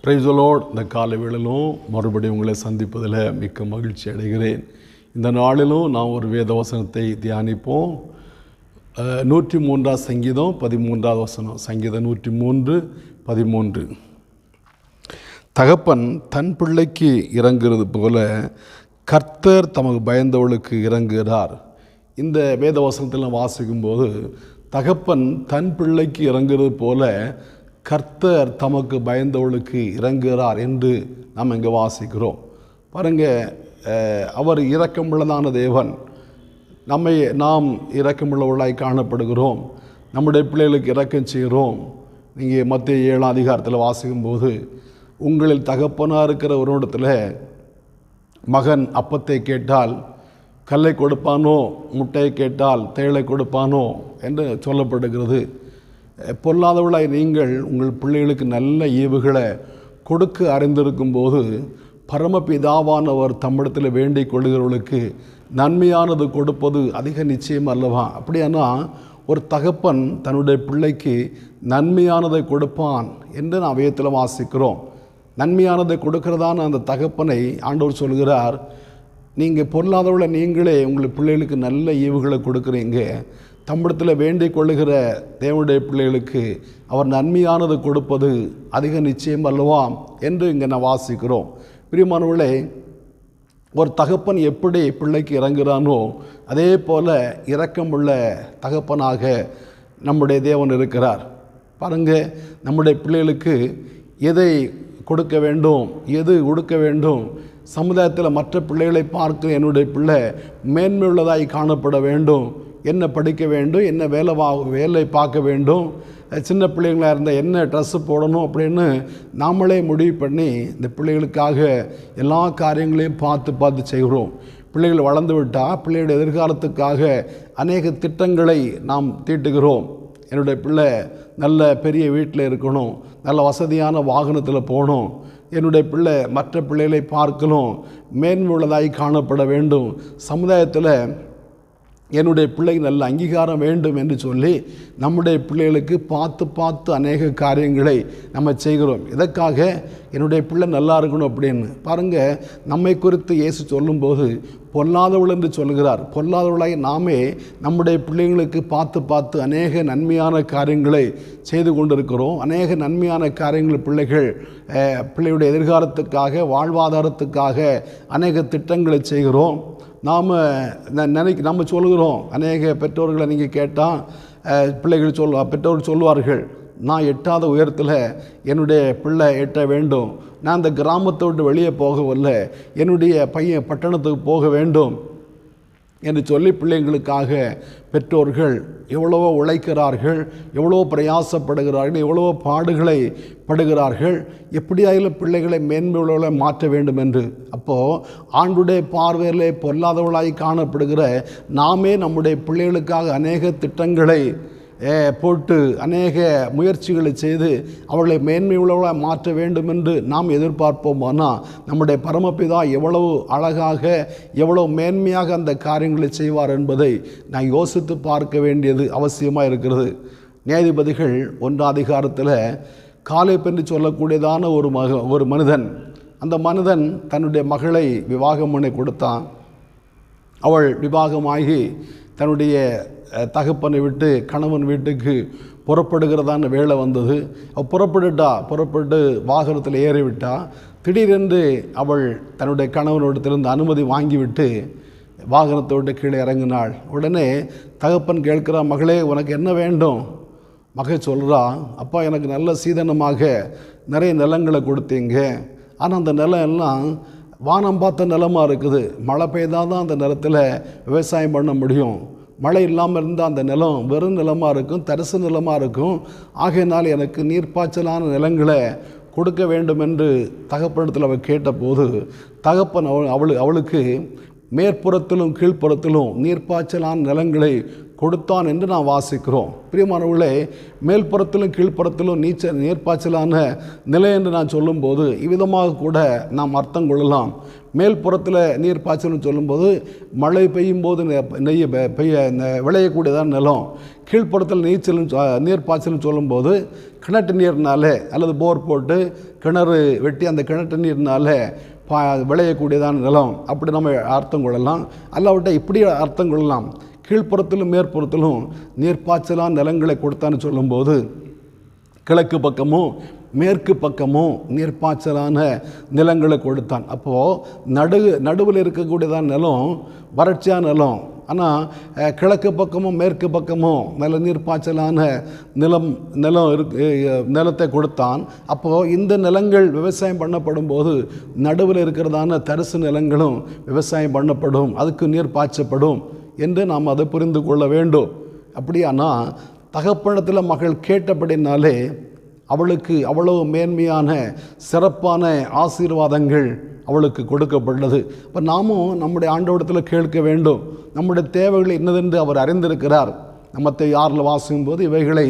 Praise the Lord. இந்த காலை வேளையிலும் மறுபடியும் உங்களை சந்திப்பதில் மிக்க மகிழ்ச்சி அடைகிறேன். இந்த நாளிலும் நாம் ஒரு வேத வசனத்தை தியானிப்போம். 103 சங்கீதம் 13வது வசனம். சங்கீதம் 103:13. தகப்பன் தன் பிள்ளைக்கு இறங்குறது போல கர்த்தர் தமக்கு பயந்தவளுக்கு இறங்குகிறார். இந்த வேத வசனத்தில் வாசிக்கும்போது தகப்பன் தன் பிள்ளைக்கு இறங்குறது போல கர்த்தர் தமக்கு பயந்தவளுக்கு இறங்குகிறார் என்று நாம் இங்கே வாசிக்கிறோம். பாருங்கள், அவர் இரக்கமுள்ளதான தேவன். நாம் இரக்கமுள்ளவர்களாய் காணப்படுகிறோம். நம்முடைய பிள்ளைகளுக்கு இரக்கம் செய்கிறோம். நீங்கள் மத்தேயு 7ஆம் அதிகாரத்தில் வாசிக்கும்போது, உங்களில் தகப்பனாக இருக்கிற ஒரு இடத்துல மகன் அப்பத்தை கேட்டால் கல்லை கொடுப்பானோ, முட்டையை கேட்டால் தேளை கொடுப்பானோ என்று சொல்லப்படுகிறது. பொல்லாதவளாய் நீங்கள் உங்கள் பிள்ளைகளுக்கு நல்ல ஈவுகளை கொடுக்க அறிந்திருக்கும் போது பரமபிதாவானவர் தம்மிடத்தில் வேண்டிக் கொள்கிறவர்களுக்கு நன்மையானது கொடுப்பது அதிக நிச்சயம் அல்லவா? அப்படியானா ஒரு தகப்பன் தன்னுடைய பிள்ளைக்கு நன்மையானதை கொடுப்பான் என்று நான் வேதத்தில் வாசிக்கிறோம். நன்மையானதை கொடுக்கிறதான அந்த தகப்பனை ஆண்டவர் சொல்கிறார், நீங்கள் பொருளாதவளை நீங்களே உங்கள் பிள்ளைகளுக்கு நல்ல ஈவுகளை கொடுக்குறீங்க. தம்மிடத்தில் வேண்டிக் கொள்ளுகிற தேவனுடைய பிள்ளைகளுக்கு அவர் நன்மையானது கொடுப்பது அதிக நிச்சயம் அல்லவா என்று இங்கே நான் வாசிக்கிறோம். பிரியமானவர்களே, ஒரு தகப்பன் எப்படி பிள்ளைக்கு இறங்குகிறானோ அதே போல் இரக்கமுள்ள தகப்பனாக நம்முடைய தேவன் இருக்கிறார். பாருங்கள், நம்முடைய பிள்ளைகளுக்கு எதை கொடுக்க வேண்டும், எது கொடுக்க வேண்டும். சமுதாயத்தில் மற்ற பிள்ளைகளை பார்க்க என்னுடைய பிள்ளை மேன்மையுள்ளதாய் காணப்பட வேண்டும், என்ன படிக்க வேண்டும், என்ன வேலை பார்க்க வேண்டும், சின்ன பிள்ளைங்களாக இருந்தால் என்ன ட்ரெஸ்ஸு போடணும் அப்படின்னு நாமளே முடிவு பண்ணி இந்த பிள்ளைகளுக்காக எல்லா காரியங்களையும் பார்த்து செய்கிறோம். பிள்ளைகள் வளர்ந்து விட்டால் பிள்ளைகளுடைய எதிர்காலத்துக்காக அநேக திட்டங்களை நாம் தீட்டுகிறோம். என்னுடைய பிள்ளை நல்ல பெரிய வீட்டில் இருக்கணும், நல்ல வசதியான வாகனத்தில் போகணும், என்னுடைய பிள்ளை மற்ற பிள்ளைகளை பார்க்கணும், மேன்மையுள்ளதாய் காணப்பட வேண்டும், சமுதாயத்தில் என்னுடைய பிள்ளைக்கு நல்ல அங்கீகாரம் வேண்டும் என்று சொல்லி நம்முடைய பிள்ளைகளுக்கு பார்த்து அநேக காரியங்களை நம்ம செய்கிறோம். இதற்காக என்னுடைய பிள்ளை நல்லா இருக்கணும் அப்படின்னு. பாருங்கள், நம்மை குறித்து இயேசு சொல்லும்போது பொல்லாதவள் என்று சொல்கிறார். பொல்லாதவளாய் நாமே நம்முடைய பிள்ளைங்களுக்கு பார்த்து அநேக நன்மையான காரியங்களை செய்து கொண்டிருக்கிறோம். அநேக நன்மையான காரியங்கள் பிள்ளையுடைய எதிர்காலத்துக்காக, வாழ்வாதாரத்துக்காக அநேக திட்டங்களை செய்கிறோம். நம்ம சொல்கிறோம். அநேக பெற்றோர்களை நீங்கள் கேட்டால் பெற்றோர்கள் சொல்வார்கள், நான் எட்டாத உயரத்தில் என்னுடைய பிள்ளை எட்ட வேண்டும், நான் அந்த கிராமத்தை விட்டு வெளியே போகவில்லை, என்னுடைய பையன் பட்டணத்துக்கு போக வேண்டும் என்று சொல்லி பிள்ளைங்களுக்காக பெற்றோர்கள் எவ்வளவோ உழைக்கிறார்கள், எவ்வளோ பிரயாசப்படுகிறார்கள், எவ்வளவோ பாடுகளை படுகிறார்கள், எப்படியாயிலும் பிள்ளைகளை மேன்மையுள்ளவர்களை மாற்ற வேண்டும் என்று. அப்போது ஆண்டுடைய பார்வையிலே பொல்லாதவளாய் காணப்படுகிற நாமே நம்முடைய பிள்ளைகளுக்காக அநேக திட்டங்களை போட்டு அநேக முயற்சிகளை செய்து அவர்களை மேன்மை உள்ளவர்களாக மாற்ற வேண்டும் என்று நாம் எதிர்பார்ப்போமானால் நம்முடைய பரமபிதா எவ்வளவு அழகாக, எவ்வளவு மேன்மையாக அந்த காரியங்களை செய்வார் என்பதை நான் யோசித்து பார்க்க வேண்டியது அவசியமாக இருக்கிறது. நியாயாதிபதிகள் 1ஆம் அதிகாரத்தில் காலேப் என்று சொல்லக்கூடியதான ஒரு மனிதன், அந்த மனிதன் தன்னுடைய மகளை விவாகம் பண்ணி கொடுத்தான். அவள் விவாகமாகி தன்னுடைய தகப்பனை விட்டு கணவன் வீட்டுக்கு புறப்படுகிறதான வேலை வந்தது. அவள் புறப்பட்டு வாகனத்தில் ஏறிவிட்டா. திடீரென்று அவள் தன்னுடைய கணவனிடத்திலிருந்து அனுமதி வாங்கிவிட்டு வாகனத்தை விட்டு கீழே இறங்கினாள். உடனே தகப்பன் கேட்கிறா, மகளே உனக்கு என்ன வேண்டும்? மகள் சொல்கிறா, அப்பா எனக்கு நல்ல சீதனமாக நிறைய நிலங்களை கொடுத்தீங்க, ஆனால் அந்த நிலம் எல்லாம் வானம் பார்த்த நிலமாக இருக்குது. மழை பெய்தால் தான் அந்த நிலத்தில் விவசாயம் பண்ண முடியும். மழை இல்லாமல் இருந்தால் அந்த நிலம் வெறும் நிலமாக இருக்கும், தரிசு நிலமாக இருக்கும். ஆகையினால் எனக்கு நீர்ப்பாய்ச்சலான நிலங்களை கொடுக்க வேண்டும் என்று தகப்பனிடத்தில் அவள் கேட்டபோது தகப்பன் அவளுக்கு மேற்புறத்திலும் கீழ்ப்புறத்திலும் நீர்ப்பாய்ச்சலான நிலங்களை கொடுத்தான் என்று நாம் வாசிக்கிறோம். பிரியமானவர்களே, மேல்புறத்திலும் கீழ்ப்புறத்திலும் நீர்ப்பாய்ச்சலான நிலை என்று நான் சொல்லும்போது இவ்விதமாக கூட நாம் அர்த்தம் கொள்ளலாம். மேல் புறத்தில் நீர் பாய்ச்சல்னு சொல்லும்போது மழை பெய்யும் போது விளையக்கூடியதான் நிலம். கீழ்ப்புறத்தில் நீர் பாய்ச்சல்னு சொல்லும்போது கிணற்று நீர்னாலே அல்லது போர் போட்டு கிணறு வெட்டி அந்த கிணற்று நீர்னாலே விளையக்கூடியதான நிலம், அப்படி நம்ம அர்த்தம் கொள்ளலாம். அல்லாவிட்ட இப்படி அர்த்தம் கொள்ளலாம், கீழ்ப்புறத்திலும் மேற்புறத்திலும் நீர்ப்பாய்ச்சலான நிலங்களை கொடுத்தான்னு சொல்லும்போது கிழக்கு பக்கமும் மேற்கு பக்கமும் நீர்ப்பாய்ச்சலான நிலங்களை கொடுத்தான். அப்போது நடுவில் இருக்கக்கூடியதான் நிலம் வறட்சியான நிலம். ஆனால் கிழக்கு பக்கமும் மேற்கு பக்கமும் நல்ல நீர்ப்பாய்ச்சலான நிலத்தை கொடுத்தான். அப்போது இந்த நிலங்கள் விவசாயம் பண்ணப்படும் போது நடுவில் இருக்கிறதான தரிசு நிலங்களும் விவசாயம் பண்ணப்படும், அதுக்கு நீர் பாய்ச்சப்படும் என்று நாம் அதை புரிந்து கொள்ள வேண்டும். அப்படியானா தகப்பனத்தில் மகள் கேட்டபடினாலே அவளுக்கு அவ்வளவு மேன்மையான சிறப்பான ஆசீர்வாதங்கள் அவளுக்கு கொடுக்கப்பட்டது. இப்போ நாமும் நம்முடைய ஆண்டவரிடத்தில் கேட்க வேண்டும். நம்முடைய தேவைகள் என்னதென்று அவர் அறிந்திருக்கிறார். நம்மத்தை 6 வாசிக்கும் போது இவைகளை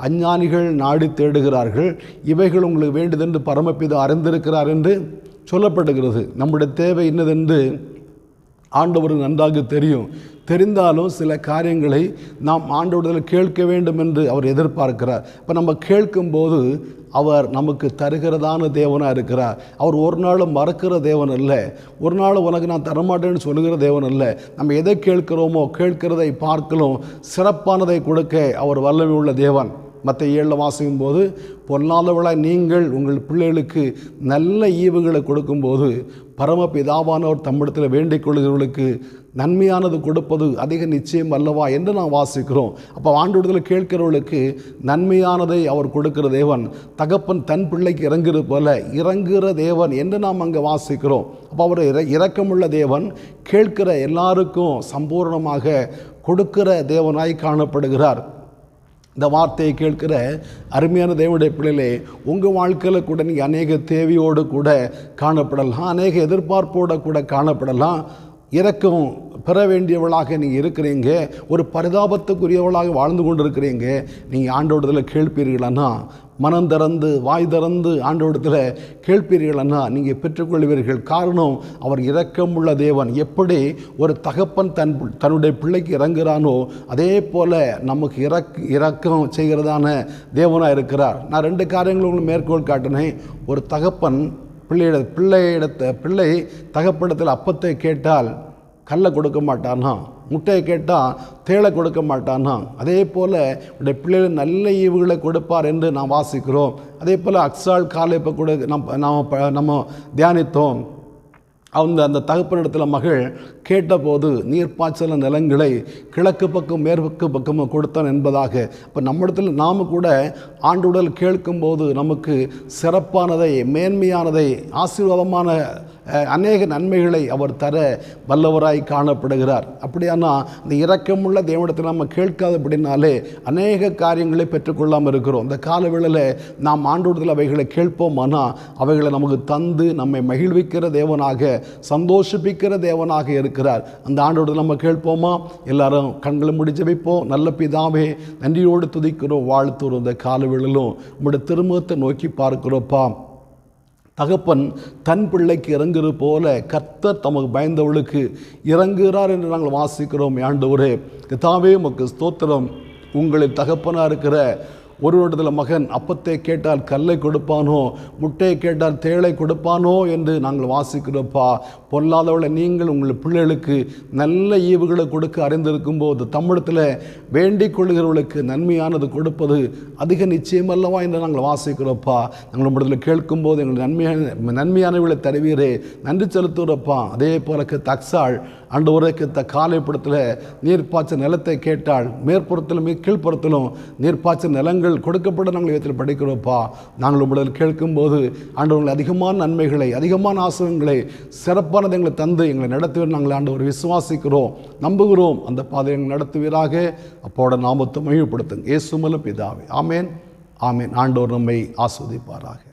அஞ்ஞானிகள் நாடி தேடுகிறார்கள், இவைகள் உங்களுக்கு வேண்டியதென்று பரமபிதா அறிந்திருக்கிறார் என்று சொல்லப்படுகிறது. நம்முடைய தேவை என்னதென்று ஆண்டவருக்கு நன்றாக தெரியும். தெரிந்தாலும் சில காரியங்களை நாம் ஆண்டவரிடத்தில் கேட்க வேண்டும் என்று அவர் எதிர்பார்க்கிறார். இப்போ நம்ம கேட்கும்போது அவர் நமக்கு தருகிறதான தேவனாக இருக்கிறார். அவர் ஒரு நாளும் மறக்கிற தேவன் அல்ல, ஒரு நாள் உனக்கு நான் தரமாட்டேன்னு சொல்லுகிற தேவன் அல்ல. நம்ம எதை கேட்கிறோமோ கேட்கிறதை பார்க்கலாம் சிறப்பானதை கொடுக்க அவர் வல்லமை உள்ள தேவன். மத்திய 7 வாசிக்கும் போது பொல்லாதவளாய் நீங்கள் உங்கள் பிள்ளைகளுக்கு நல்ல ஈவுகளை கொடுக்கும்போது பரமபிதாவானவர் தம்மிடத்தில் வேண்டிக் கொள்கிறவர்களுக்கு நன்மையானது கொடுப்பது அதிக நிச்சயம் அல்லவா என்று நாம் வாசிக்கிறோம். அப்போ ஆண்டவரிடத்தில் கேட்கிறவர்களுக்கு நன்மையானதை அவர் கொடுக்கிற தேவன். தகப்பன் தன் பிள்ளைக்கு இறங்குறது போல இறங்குகிற தேவன் என்று நாம் அங்கே வாசிக்கிறோம். அப்போ அவர் இரக்கமுள்ள தேவன், கேட்கிற எல்லாருக்கும் சம்பூர்ணமாக கொடுக்கிற தேவனாய் காணப்படுகிறார். இந்த வார்த்தையை கேட்கிற அருமையான தேவனுடைய பிள்ளைகளே, உங்கள் வாழ்க்கையில் கூட நீங்கள் அநேக தேவையோடு கூட காணப்படலாம், அநேக எதிர்பார்ப்போடு கூட காணப்படலாம். இரக்கம் பெற வேண்டியவளாக நீங்கள் இருக்கிறீங்க, ஒரு பரிதாபத்துக்குரியவளாக வாழ்ந்து கொண்டு இருக்கிறீங்க. நீங்கள் ஆண்டவரிடத்தில் கேட்பீர்களானா, மனம் திறந்து வாய் திறந்து ஆண்டவரிடத்தில் கேட்பீர்களானா நீங்கள் பெற்றுக்கொள்வீர்கள். காரணம், அவர் இரக்கமுள்ள தேவன். எப்படி ஒரு தகப்பன் தன்னுடைய பிள்ளைக்கு இறங்குறானோ அதே போல் நமக்கு இரக்கம் செய்கிறதான தேவனாக இருக்கிறார். நான் 2 காரியங்களும் மேற்கோள் காட்டினேன். ஒரு தகப்பன் பிள்ளை தகப்பனிடத்தில் அப்பத்தை கேட்டால் கல்லை கொடுக்க மாட்டானா, முட்டையை கேட்டால் தேளை கொடுக்க மாட்டானா. அதே போல் உடைய பிள்ளைகள் நல்ல ஈவுகளை கொடுப்பார் என்று நாம் வாசிக்கிறோம். அதே போல் அக்சால் காலேப்பை கூட நம்ம தியானித்தோம். அந்த தகப்பனிடத்தில் மகள் கேட்டபோது நீர்ப்பாய்ச்சல நிலங்களை கிழக்கு பக்கம் மேற்கு பக்கமும் கொடுத்தான் என்பதாக. இப்போ நம்மிடத்தில் நாம் கூட ஆண்டவரிடத்தில் கேட்கும்போது நமக்கு சிறப்பானதை, மேன்மையானதை, ஆசீர்வாதமான அநேக நன்மைகளை அவர் தர வல்லவராய் காணப்படுகிறார். அப்படியானா இந்த இரக்கமுள்ள தேவனிடத்தில் நம்ம கேட்காதபடினாலே அநேக காரியங்களை பெற்றுக்கொள்ளாமல் இருக்கிறோம். இந்த காலவேளையில் நாம் ஆண்டவரிடத்தில் அவைகளை கேட்போமானால் அவைகளை நமக்கு தந்து நம்மை மகிழ்விக்கிற தேவனாக, சந்தோஷிப்பிக்கிற தேவனாக இருக்கிறார். அந்த ஆண்டவரிடத்தில் நம்ம கேட்போமா? எல்லாரும் கண்களை மூடி ஜெபிப்போம். நல்ல பிதாவே, நன்றியோடு துதிக்கிறோம், வாழ்த்துறோம். இந்த காலவேளையிலும் உங்களுடைய திருமுகத்தை நோக்கி பார்க்கிறோப்பா. தகப்பன் தன் பிள்ளைக்கு இறங்குறது போல கர்த்தர் தமக்கு பயந்தவளுக்கு இறங்குகிறார் என்று நாங்கள் வாசிக்கிறோம். ஆண்டவரே கர்த்தாவே, உமக்கு ஸ்தோத்திரம். உங்களின் தகப்பனாக இருக்கிற ஒருவரிடத்தில் மகன் அப்பத்தை கேட்டால் கல்லை கொடுப்பானோ, முட்டையை கேட்டால் தேளை கொடுப்பானோ என்று நாங்கள் வாசிக்கிறோப்பா. பொல்லாதவளை நீங்கள் உங்கள் பிள்ளைகளுக்கு நல்ல ஈவுகளை கொடுக்க அறிந்திருக்கும் போது தமிழத்தில் வேண்டிக் கொள்கிறவர்களுக்கு நன்மையானது கொடுப்பது அதிக நிச்சயம் அல்லவா என்று நாங்கள் வாசிக்கிறோப்பா. நாங்கள் நம்மிடத்தில் கேட்கும்போது எங்கள் நன்மையானவர்களை தருவீரே, நன்றி செலுத்துகிறப்பா. அதே போல தக்சாள் ஆண்டவருக்கு காலைப்படத்தில் நீர்ப்பாய்ச்ச நிலத்தை கேட்டால் மேற்புறத்திலும் கீழ்ப்புறத்திலும் நீர்ப்பாய்ச்ச நிலங்கள் கொடுக்கப்பட நாங்கள் இவற்றில் படிக்கிறோப்பா. நாங்கள் உங்களிடம் கேட்கும்போது ஆண்டவர்கள் அதிகமான நன்மைகளை, அதிகமான ஆசிரியங்களை, சிறப்பானதை எங்களை தந்து எங்களை நடத்துவீர் நாங்கள் ஆண்டவர் விசுவாசிக்கிறோம், நம்புகிறோம். அந்த பாதையை எங்களை நடத்துவீராக. அப்போட நாமத்தை மகிமைப்படுத்துங்க. இயேசு மூலம் பிதாவே, ஆமேன், ஆமேன். ஆண்டவர் நம்மை ஆஸ்வதிப்பாராக.